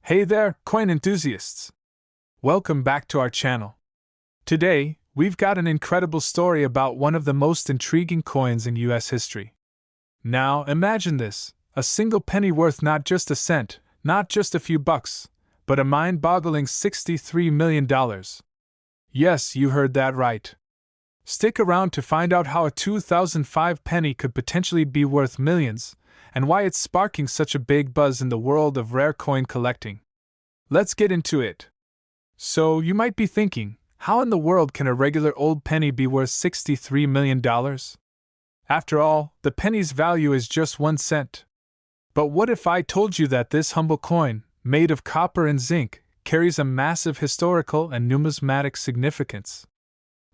Hey there, coin enthusiasts! Welcome back to our channel. Today, we've got an incredible story about one of the most intriguing coins in US history. Now, imagine this, a single penny worth not just a cent, not just a few bucks, but a mind-boggling $63 million. Yes, you heard that right. Stick around to find out how a 2005 penny could potentially be worth millions, and why it's sparking such a big buzz in the world of rare coin collecting. Let's get into it. So, you might be thinking, how in the world can a regular old penny be worth $63 million? After all, the penny's value is just 1 cent. But what if I told you that this humble coin, made of copper and zinc, carries a massive historical and numismatic significance?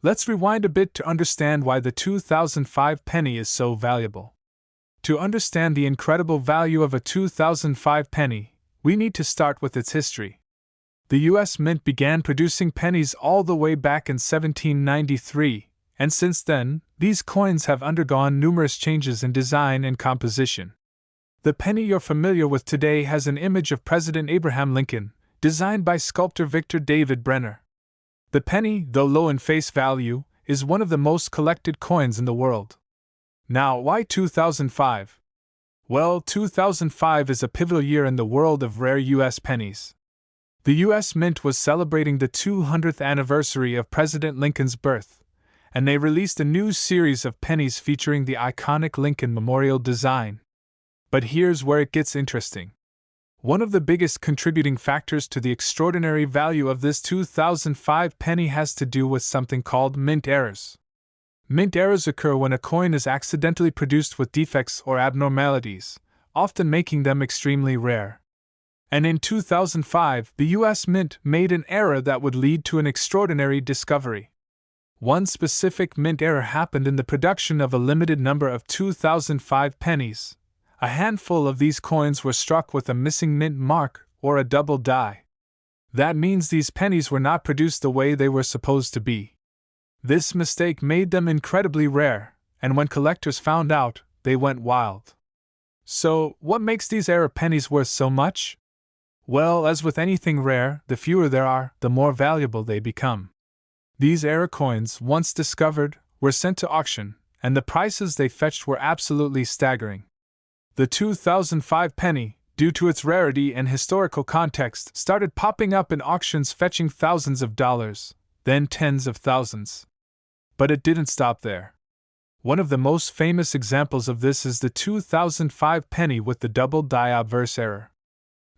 Let's rewind a bit to understand why the 2005 penny is so valuable. To understand the incredible value of a 2005 penny, we need to start with its history. The US Mint began producing pennies all the way back in 1793, and since then, these coins have undergone numerous changes in design and composition. The penny you're familiar with today has an image of President Abraham Lincoln, designed by sculptor Victor David Brenner. The penny, though low in face value, is one of the most collected coins in the world. Now, why 2005? Well, 2005 is a pivotal year in the world of rare US pennies. The US Mint was celebrating the 200th anniversary of President Lincoln's birth, and they released a new series of pennies featuring the iconic Lincoln Memorial design. But here's where it gets interesting. One of the biggest contributing factors to the extraordinary value of this 2005 penny has to do with something called mint errors. Mint errors occur when a coin is accidentally produced with defects or abnormalities, often making them extremely rare. And in 2005, the US Mint made an error that would lead to an extraordinary discovery. One specific mint error happened in the production of a limited number of 2005 pennies. A handful of these coins were struck with a missing mint mark, or a double die. That means these pennies were not produced the way they were supposed to be. This mistake made them incredibly rare, and when collectors found out, they went wild. So, what makes these error pennies worth so much? Well, as with anything rare, the fewer there are, the more valuable they become. These error coins, once discovered, were sent to auction, and the prices they fetched were absolutely staggering. The 2005 penny, due to its rarity and historical context, started popping up in auctions fetching thousands of dollars, then tens of thousands. But it didn't stop there. One of the most famous examples of this is the 2005 penny with the double die obverse error.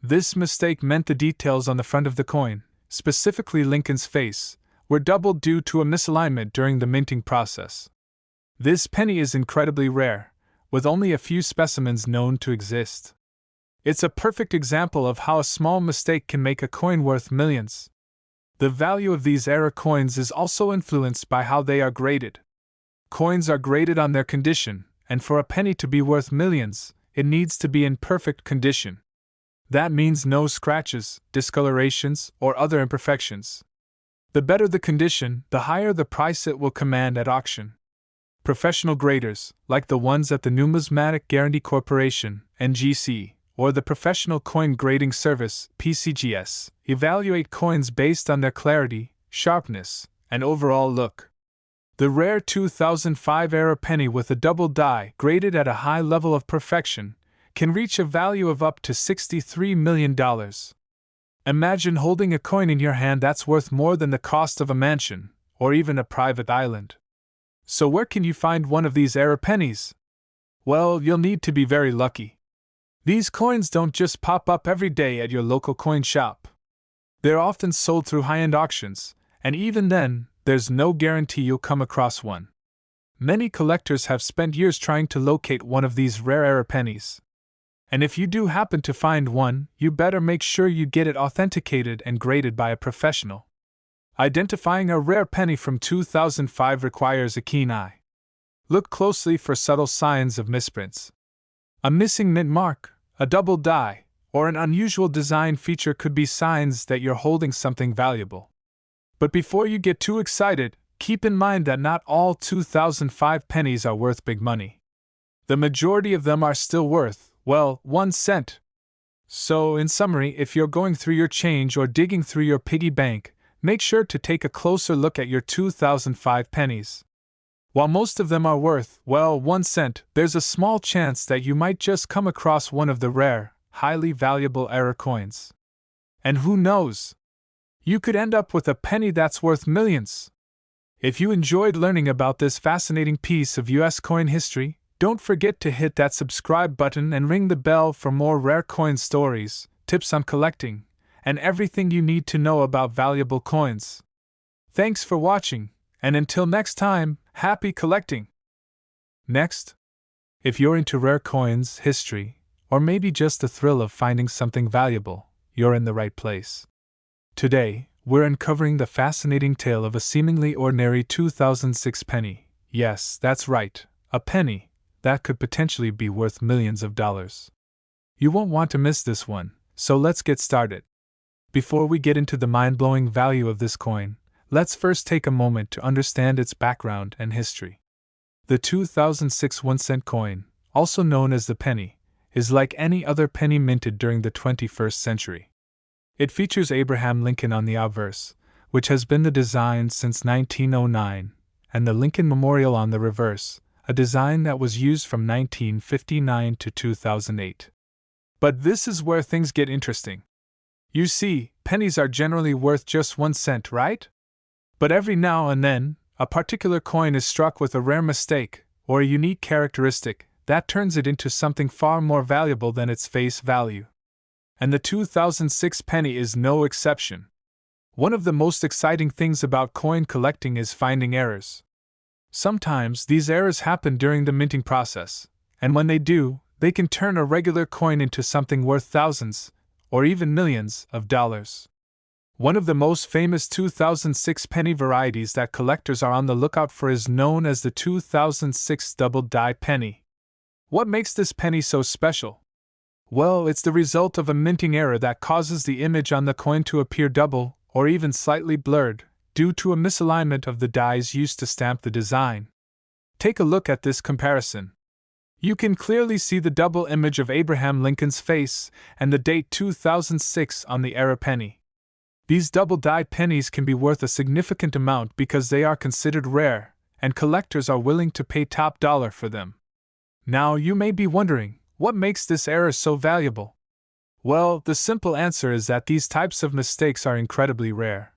This mistake meant the details on the front of the coin, specifically Lincoln's face, were doubled due to a misalignment during the minting process. This penny is incredibly rare, with only a few specimens known to exist. It's a perfect example of how a small mistake can make a coin worth millions. The value of these error coins is also influenced by how they are graded. Coins are graded on their condition, and for a penny to be worth millions, it needs to be in perfect condition. That means no scratches, discolorations, or other imperfections. The better the condition, the higher the price it will command at auction. Professional graders, like the ones at the Numismatic Guarantee Corporation, NGC, or the Professional Coin Grading Service, PCGS, evaluate coins based on their clarity, sharpness, and overall look. The rare 2005 error penny with a double die, graded at a high level of perfection, can reach a value of up to $63 million. Imagine holding a coin in your hand that's worth more than the cost of a mansion, or even a private island. So where can you find one of these error pennies? Well, you'll need to be very lucky. These coins don't just pop up every day at your local coin shop. They're often sold through high-end auctions, and even then, there's no guarantee you'll come across one. Many collectors have spent years trying to locate one of these rare error pennies. And if you do happen to find one, you better make sure you get it authenticated and graded by a professional. Identifying a rare penny from 2005 requires a keen eye. Look closely for subtle signs of misprints. A missing mint mark, a double die, or an unusual design feature could be signs that you're holding something valuable. But before you get too excited, keep in mind that not all 2005 pennies are worth big money. The majority of them are still worth, well, 1 cent. So, in summary, if you're going through your change or digging through your piggy bank, make sure to take a closer look at your 2005 pennies. While most of them are worth, well, 1 cent, there's a small chance that you might just come across one of the rare, highly valuable error coins. And who knows? You could end up with a penny that's worth millions. If you enjoyed learning about this fascinating piece of US coin history, don't forget to hit that subscribe button and ring the bell for more rare coin stories, tips on collecting, and everything you need to know about valuable coins. Thanks for watching, and until next time, happy collecting! Next, if you're into rare coins, history, or maybe just the thrill of finding something valuable, you're in the right place. Today, we're uncovering the fascinating tale of a seemingly ordinary 2006 penny. Yes, that's right, a penny that could potentially be worth millions of dollars. You won't want to miss this one, so let's get started. Before we get into the mind-blowing value of this coin, let's first take a moment to understand its background and history. The 2006 1-cent coin, also known as the penny, is like any other penny minted during the 21st century. It features Abraham Lincoln on the obverse, which has been the design since 1909, and the Lincoln Memorial on the reverse, a design that was used from 1959 to 2008. But this is where things get interesting. You see, pennies are generally worth just 1 cent, right? But every now and then, a particular coin is struck with a rare mistake, or a unique characteristic, that turns it into something far more valuable than its face value. And the 2006 penny is no exception. One of the most exciting things about coin collecting is finding errors. Sometimes these errors happen during the minting process, and when they do, they can turn a regular coin into something worth thousands, or even millions, of dollars. One of the most famous 2006 penny varieties that collectors are on the lookout for is known as the 2006 double-die penny. What makes this penny so special? Well, it's the result of a minting error that causes the image on the coin to appear double, or even slightly blurred, due to a misalignment of the dies used to stamp the design. Take a look at this comparison. You can clearly see the double image of Abraham Lincoln's face and the date 2006 on the error penny. These double-die pennies can be worth a significant amount because they are considered rare, and collectors are willing to pay top dollar for them. Now you may be wondering, what makes this error so valuable? Well, the simple answer is that these types of mistakes are incredibly rare.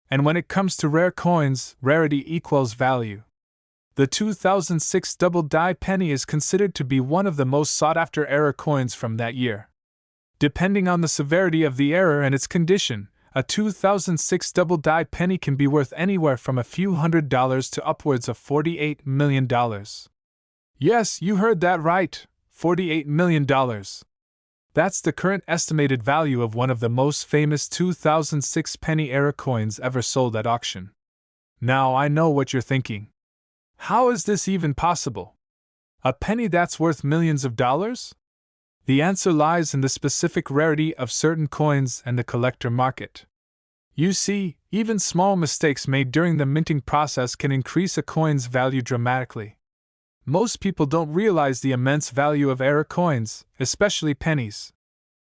And when it comes to rare coins, rarity equals value. The 2006 double-die penny is considered to be one of the most sought-after error coins from that year. Depending on the severity of the error and its condition, a 2006 double-die penny can be worth anywhere from a few $100s to upwards of $48 million. Yes, you heard that right, $48 million. That's the current estimated value of one of the most famous 2006 penny era coins ever sold at auction. Now I know what you're thinking. How is this even possible? A penny that's worth millions of dollars? The answer lies in the specific rarity of certain coins and the collector market. You see, even small mistakes made during the minting process can increase a coin's value dramatically. Most people don't realize the immense value of error coins, especially pennies.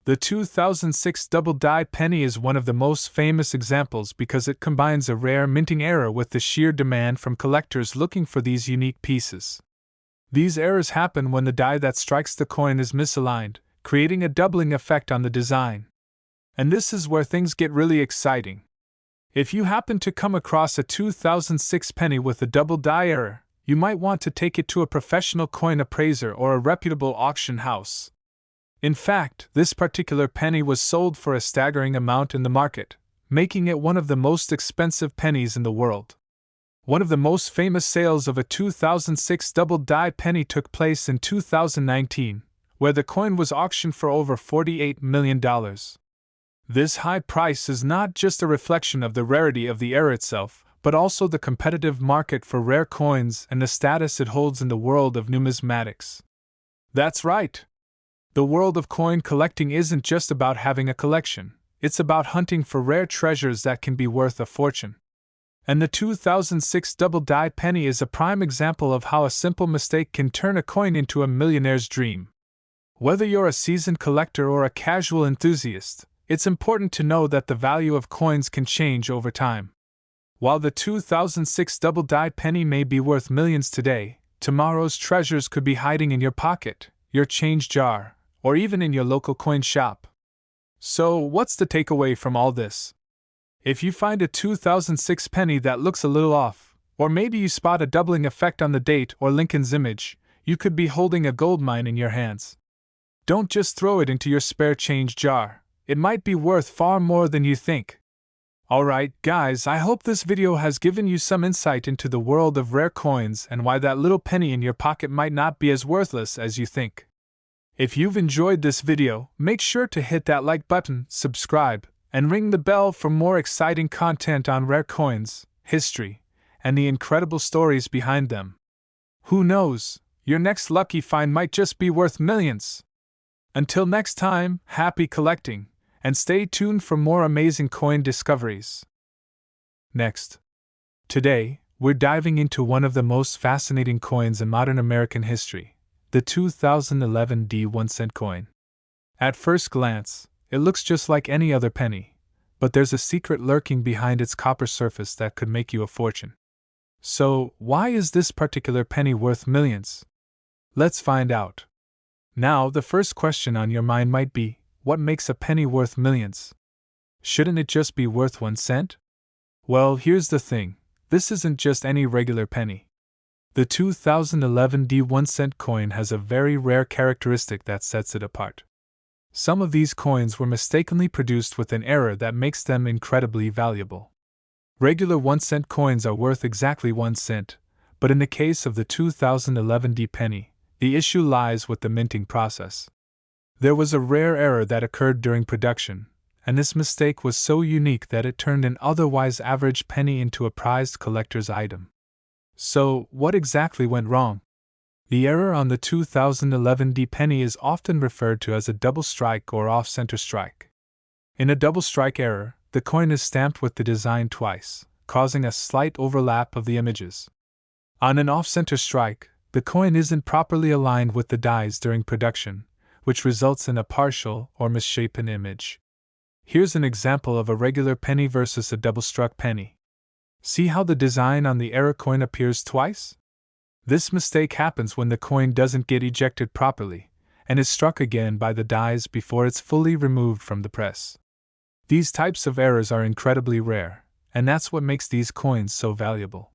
The 2006 double-die penny is one of the most famous examples because it combines a rare minting error with the sheer demand from collectors looking for these unique pieces. These errors happen when the die that strikes the coin is misaligned, creating a doubling effect on the design. And this is where things get really exciting. If you happen to come across a 2006 penny with a double-die error, you might want to take it to a professional coin appraiser or a reputable auction house. In fact, this particular penny was sold for a staggering amount in the market, making it one of the most expensive pennies in the world. One of the most famous sales of a 2006 double-die penny took place in 2019, where the coin was auctioned for over $48 million. This high price is not just a reflection of the rarity of the error itself, but also the competitive market for rare coins and the status it holds in the world of numismatics. That's right. The world of coin collecting isn't just about having a collection, it's about hunting for rare treasures that can be worth a fortune. And the 2006 double-die penny is a prime example of how a simple mistake can turn a coin into a millionaire's dream. Whether you're a seasoned collector or a casual enthusiast, it's important to know that the value of coins can change over time. While the 2006 double-die penny may be worth millions today, tomorrow's treasures could be hiding in your pocket, your change jar, or even in your local coin shop. So, what's the takeaway from all this? If you find a 2006 penny that looks a little off, or maybe you spot a doubling effect on the date or Lincoln's image, you could be holding a gold mine in your hands. Don't just throw it into your spare change jar. It might be worth far more than you think. Alright, guys, I hope this video has given you some insight into the world of rare coins and why that little penny in your pocket might not be as worthless as you think. If you've enjoyed this video, make sure to hit that like button, subscribe, and ring the bell for more exciting content on rare coins, history, and the incredible stories behind them. Who knows, your next lucky find might just be worth millions. Until next time, happy collecting, and stay tuned for more amazing coin discoveries. Next. Today, we're diving into one of the most fascinating coins in modern American history, the 2011 D1 coin. At first glance, it looks just like any other penny, but there's a secret lurking behind its copper surface that could make you a fortune. So, why is this particular penny worth millions? Let's find out. Now, the first question on your mind might be, what makes a penny worth millions? Shouldn't it just be worth 1 cent? Well, here's the thing, this isn't just any regular penny. The 2011 D1 coin has a very rare characteristic that sets it apart. Some of these coins were mistakenly produced with an error that makes them incredibly valuable. Regular 1 cent coins are worth exactly 1 cent, but in the case of the 2011 D penny, the issue lies with the minting process. There was a rare error that occurred during production, and this mistake was so unique that it turned an otherwise average penny into a prized collector's item. So, what exactly went wrong? The error on the 2011 D penny is often referred to as a double strike or off-center strike. In a double strike error, the coin is stamped with the design twice, causing a slight overlap of the images. On an off-center strike, the coin isn't properly aligned with the dies during production, which results in a partial or misshapen image. Here's an example of a regular penny versus a double-struck penny. See how the design on the error coin appears twice? This mistake happens when the coin doesn't get ejected properly, and is struck again by the dies before it's fully removed from the press. These types of errors are incredibly rare, and that's what makes these coins so valuable.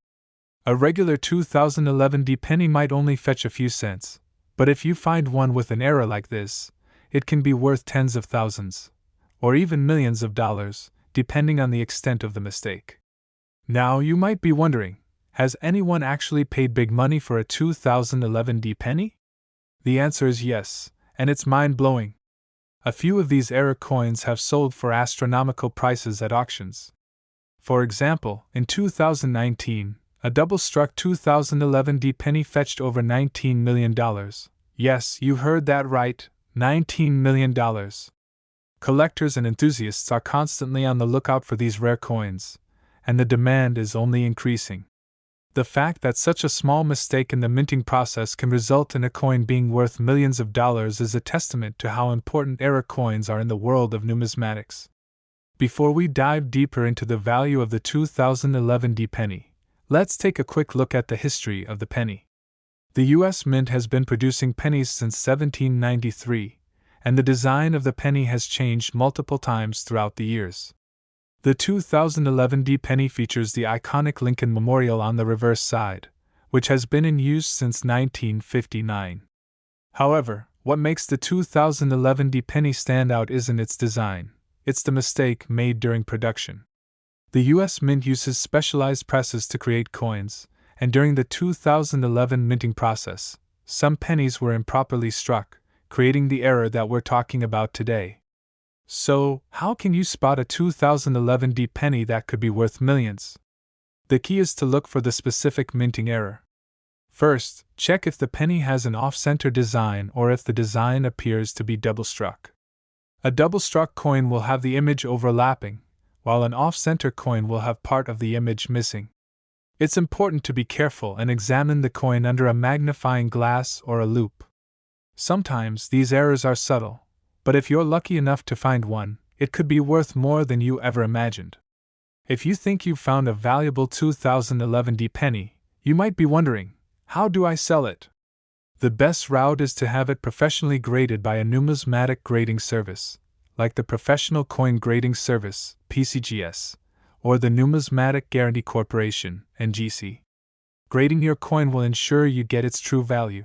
A regular 2011 D penny might only fetch a few cents, but if you find one with an error like this, it can be worth tens of thousands, or even millions of dollars, depending on the extent of the mistake. Now you might be wondering, has anyone actually paid big money for a 2011 D penny? The answer is yes, and it's mind-blowing. A few of these error coins have sold for astronomical prices at auctions. For example, in 2019, a double-struck 2011 D penny fetched over $19 million. Yes, you heard that right, $19 million. Collectors and enthusiasts are constantly on the lookout for these rare coins, and the demand is only increasing. The fact that such a small mistake in the minting process can result in a coin being worth millions of dollars is a testament to how important error coins are in the world of numismatics. Before we dive deeper into the value of the 2011 D penny, let's take a quick look at the history of the penny. The U.S. Mint has been producing pennies since 1793, and the design of the penny has changed multiple times throughout the years. The 2011 D penny features the iconic Lincoln Memorial on the reverse side, which has been in use since 1959. However, what makes the 2011 D penny stand out isn't its design, it's the mistake made during production. The U.S. Mint uses specialized presses to create coins, and during the 2011 minting process, some pennies were improperly struck, creating the error that we're talking about today. So, how can you spot a 2011 D penny that could be worth millions? The key is to look for the specific minting error. First, check if the penny has an off-center design or if the design appears to be double-struck. A double-struck coin will have the image overlapping, while an off-center coin will have part of the image missing. It's important to be careful and examine the coin under a magnifying glass or a loupe. Sometimes these errors are subtle, but if you're lucky enough to find one, it could be worth more than you ever imagined. If you think you've found a valuable 2011 D penny, you might be wondering, how do I sell it? The best route is to have it professionally graded by a numismatic grading service, like the Professional Coin Grading Service, PCGS, or the Numismatic Guarantee Corporation, NGC. Grading your coin will ensure you get its true value.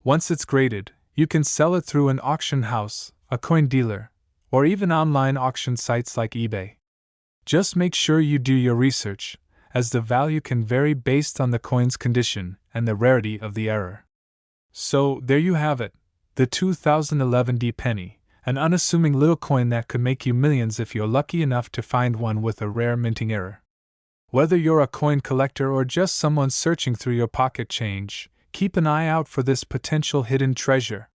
Once it's graded, you can sell it through an auction house, a coin dealer, or even online auction sites like eBay. Just make sure you do your research, as the value can vary based on the coin's condition and the rarity of the error. So, there you have it, the 2011 D penny, an unassuming little coin that could make you millions if you're lucky enough to find one with a rare minting error. Whether you're a coin collector or just someone searching through your pocket change, keep an eye out for this potential hidden treasure.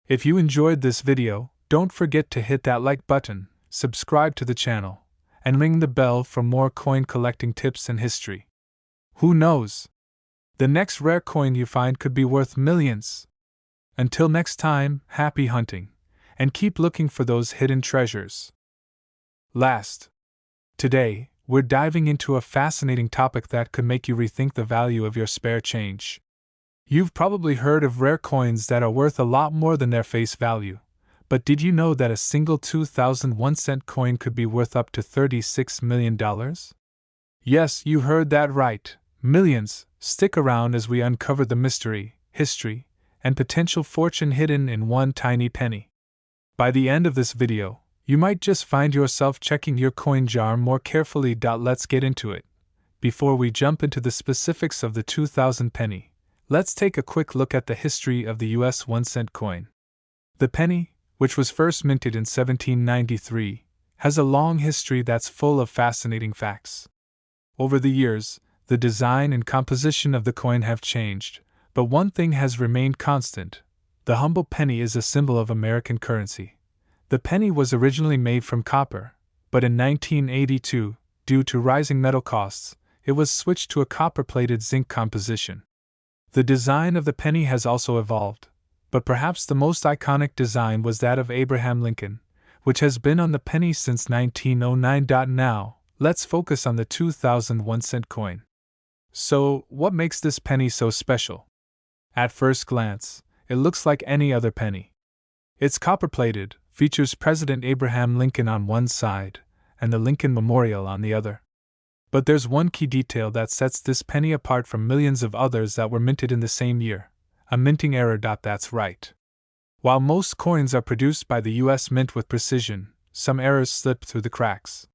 If you enjoyed this video, don't forget to hit that like button, subscribe to the channel, and ring the bell for more coin collecting tips and history. Who knows? The next rare coin you find could be worth millions. Until next time, happy hunting, and keep looking for those hidden treasures. Today, we're diving into a fascinating topic that could make you rethink the value of your spare change. You've probably heard of rare coins that are worth a lot more than their face value. But did you know that a single 2001-cent coin could be worth up to $36 million? Yes, you heard that right, millions. Stick around as we uncover the mystery, history, and potential fortune hidden in one tiny penny. By the end of this video, you might just find yourself checking your coin jar more carefully. Let's get into it. Before we jump into the specifics of the 2000 penny, let's take a quick look at the history of the US 1-cent coin. The penny, which was first minted in 1793, has a long history that's full of fascinating facts. Over the years, the design and composition of the coin have changed, but one thing has remained constant. The humble penny is a symbol of American currency. The penny was originally made from copper, but in 1982, due to rising metal costs, it was switched to a copper-plated zinc composition. The design of the penny has also evolved, but perhaps the most iconic design was that of Abraham Lincoln, which has been on the penny since 1909. Now, let's focus on the 2001-cent coin. So, what makes this penny so special? At first glance, it looks like any other penny. It's copper-plated, features President Abraham Lincoln on one side, and the Lincoln Memorial on the other. But there's one key detail that sets this penny apart from millions of others that were minted in the same year. A minting error. That's right. While most coins are produced by the US Mint with precision, some errors slip through the cracks.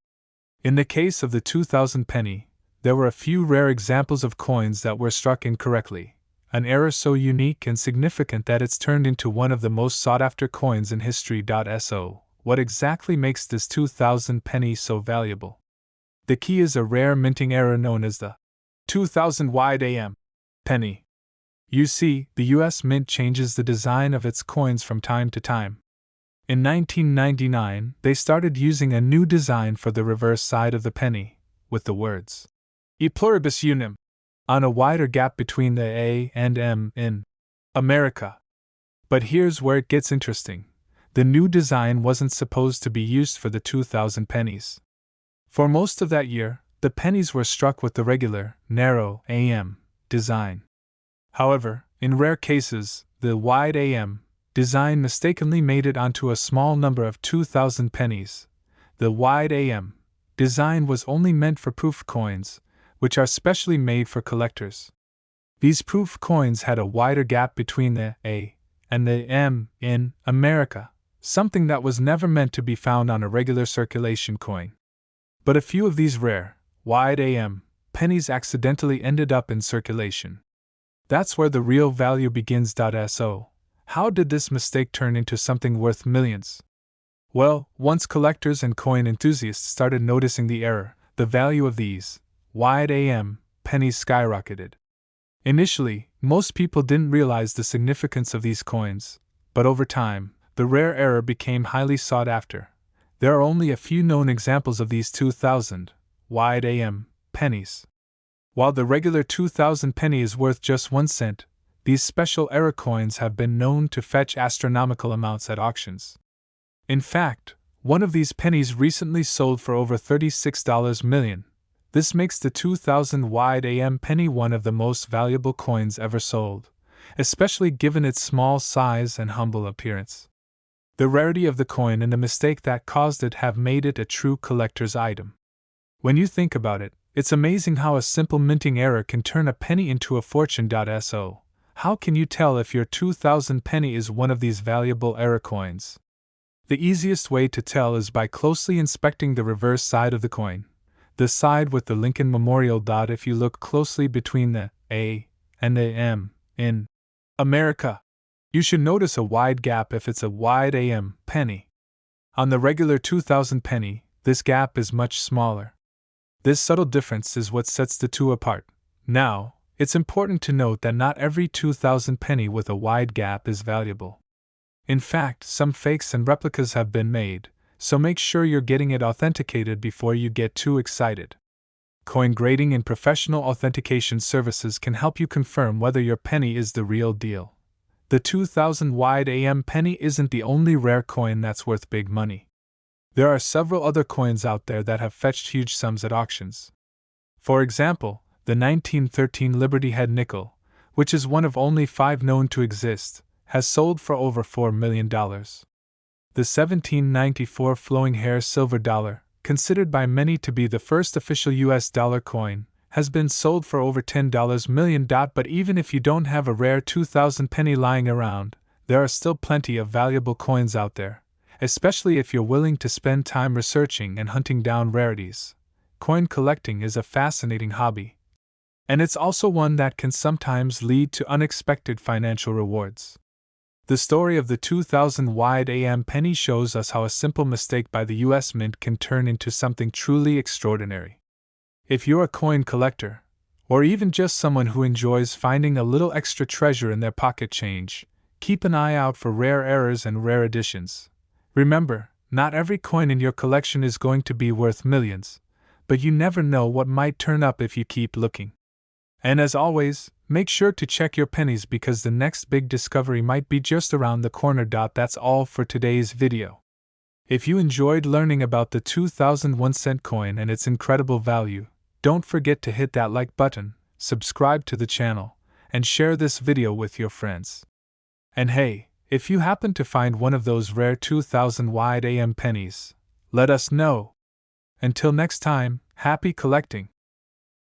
In the case of the 2000 penny, there were a few rare examples of coins that were struck incorrectly, an error so unique and significant that it's turned into one of the most sought-after coins in history. So, what exactly makes this 2000 penny so valuable? The key is a rare minting error known as the 2000 wide AM penny. You see, the US Mint changes the design of its coins from time to time. In 1999, they started using a new design for the reverse side of the penny, with the words E pluribus unum on a wider gap between the A and M in America. But here's where it gets interesting. The new design wasn't supposed to be used for the 2000 pennies. For most of that year, the pennies were struck with the regular, narrow AM design. However, in rare cases, the wide AM design mistakenly made it onto a small number of 2000 pennies. The wide AM design was only meant for proof coins, which are specially made for collectors. These proof coins had a wider gap between the A and the M in America, something that was never meant to be found on a regular circulation coin. But a few of these rare, wide AM pennies accidentally ended up in circulation. That's where the real value begins. So, how did this mistake turn into something worth millions? Well, once collectors and coin enthusiasts started noticing the error, the value of these wide AM pennies skyrocketed. Initially, most people didn't realize the significance of these coins, but over time, the rare error became highly sought after. There are only a few known examples of these 2000 wide AM pennies. While the regular 2000 penny is worth just 1 cent, these special era coins have been known to fetch astronomical amounts at auctions. In fact, one of these pennies recently sold for over $36 million. This makes the 2000 wide AM penny one of the most valuable coins ever sold, especially given its small size and humble appearance. The rarity of the coin and the mistake that caused it have made it a true collector's item. When you think about it, it's amazing how a simple minting error can turn a penny into a fortune. So, how can you tell if your 2000 penny is one of these valuable era coins? The easiest way to tell is by closely inspecting the reverse side of the coin, the side with the Lincoln Memorial. If you look closely between the A and the M in America, you should notice a wide gap if it's a wide AM penny. On the regular 2000 penny, this gap is much smaller. This subtle difference is what sets the two apart. Now, it's important to note that not every 2000 penny with a wide gap is valuable. In fact, some fakes and replicas have been made, so make sure you're getting it authenticated before you get too excited. Coin grading and professional authentication services can help you confirm whether your penny is the real deal. The 2000 wide AM penny isn't the only rare coin that's worth big money. There are several other coins out there that have fetched huge sums at auctions. For example, the 1913 Liberty Head nickel, which is one of only 5 known to exist, has sold for over $4 million. The 1794 Flowing Hair silver dollar, considered by many to be the first official US dollar coin, has been sold for over $10 million. But even if you don't have a rare 2000 penny lying around, there are still plenty of valuable coins out there, especially if you're willing to spend time researching and hunting down rarities. Coin collecting is a fascinating hobby, and it's also one that can sometimes lead to unexpected financial rewards. The story of the 2000 wide AM penny shows us how a simple mistake by the US Mint can turn into something truly extraordinary. If you're a coin collector, or even just someone who enjoys finding a little extra treasure in their pocket change, keep an eye out for rare errors and rare editions. Remember, not every coin in your collection is going to be worth millions, but you never know what might turn up if you keep looking. And as always, make sure to check your pennies because the next big discovery might be just around the corner. That's all for today's video. If you enjoyed learning about the 2001 cent coin and its incredible value, don't forget to hit that like button, subscribe to the channel, and share this video with your friends. And hey, if you happen to find one of those rare 2000 wide AM pennies, let us know. Until next time, happy collecting!